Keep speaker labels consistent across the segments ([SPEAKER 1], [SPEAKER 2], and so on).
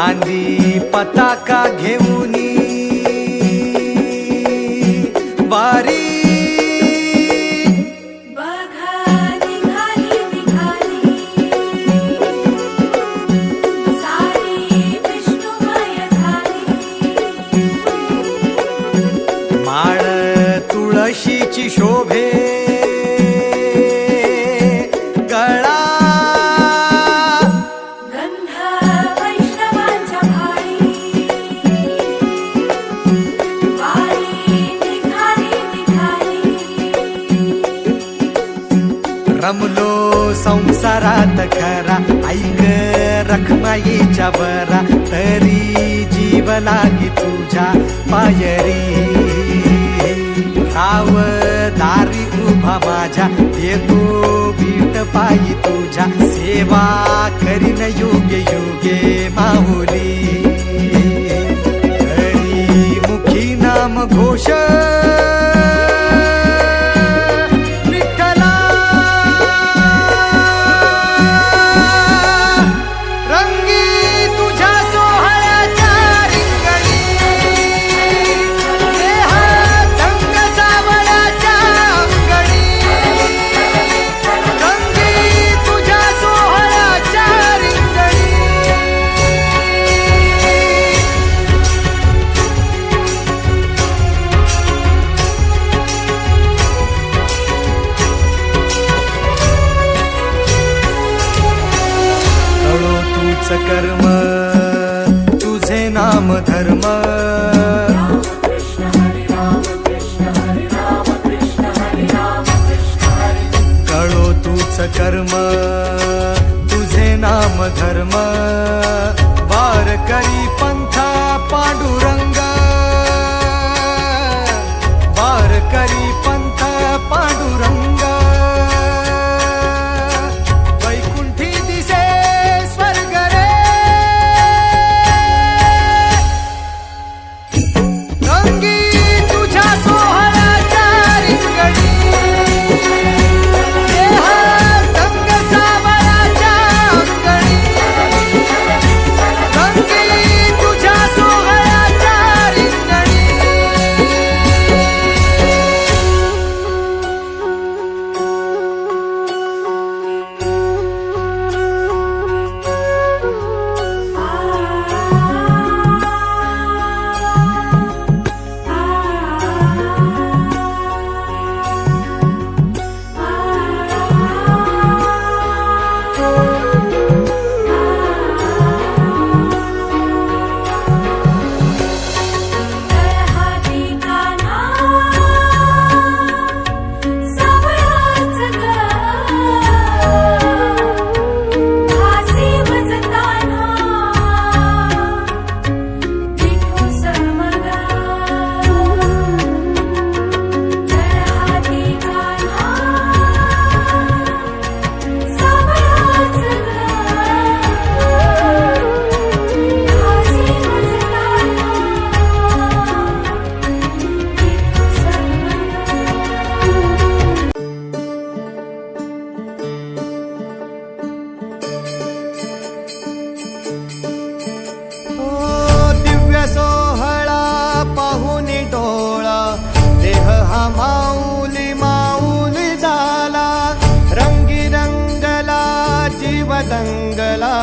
[SPEAKER 1] खांदी पताका घेऊनी वारी माळ तुळशीची शोभे गळा
[SPEAKER 2] गंध वैष्णवांच्या भाळी वारी निघाली निघाली
[SPEAKER 1] रमलो संसारात खरा ऐक रखमाईच्या बरा तरी जीव लागी तुझ्या पायरी राव दारी उभा माझ्या येतो बीट पायी तुझ्या सेवा करीन योग्य योग्य माहुली हरी मुखी नाम घोष विठ्ठला रंगी तुझ्या सोहळ्याच्या रिंगणी कर्म तुझे नाम धर्म कळो तूच कर्म तुझे नाम धर्म वार करी पंथा पांडुरंग वार करी पंथा पांडुरंग माऊली माऊली झाला रंगी रंगला जीव दंगला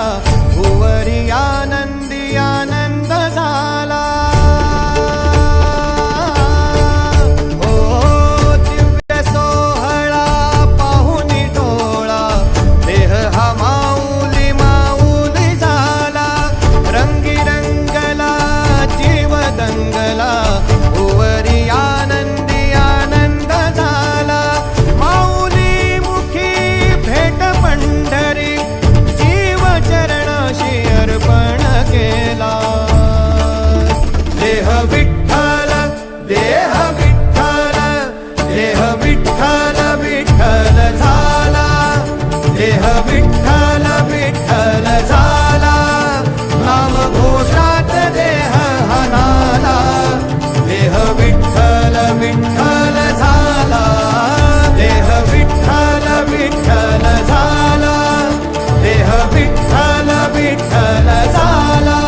[SPEAKER 1] भुवरी आनंदी आनंद झाला ओ दिव्य सोहळा पाहुनी डोळा देह हा माऊली माऊली झाला रंगी रंगला जीव दंगला भुवरी आनंद देह विठ्ठल देह विठ्ठल देह विठ्ठल विठ्ठल झाला देह विठ्ठल विठ्ठल झाला नाम घोषात देह हनाला देह विठ्ठल विठ्ठल झाला देह विठ्ठल विठ्ठल झाला देह विठ्ठल विठ्ठल झाला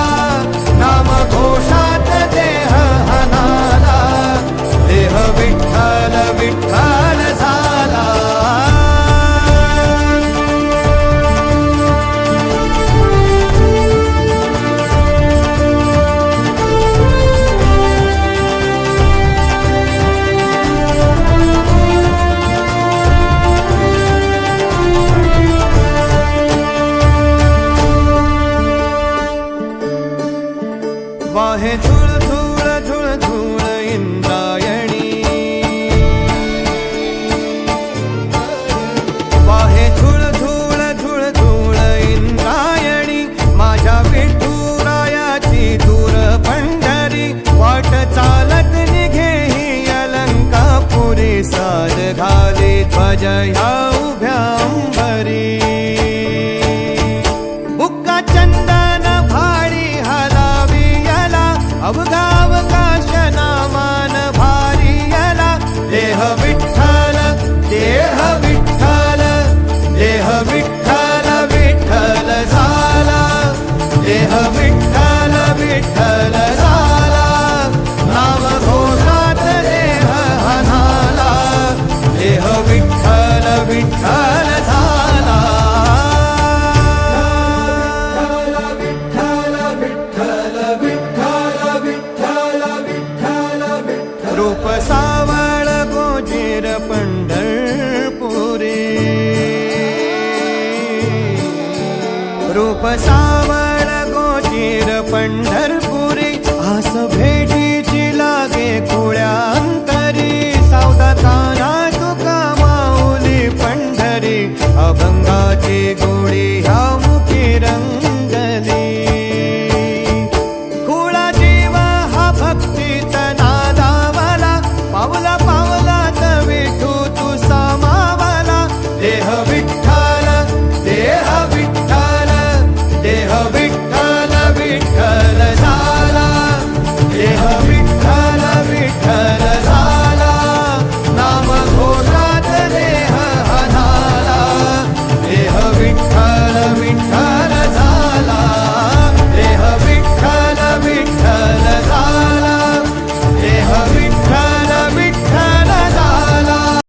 [SPEAKER 1] रूप सावळ गोचीर पंढरपुरी आस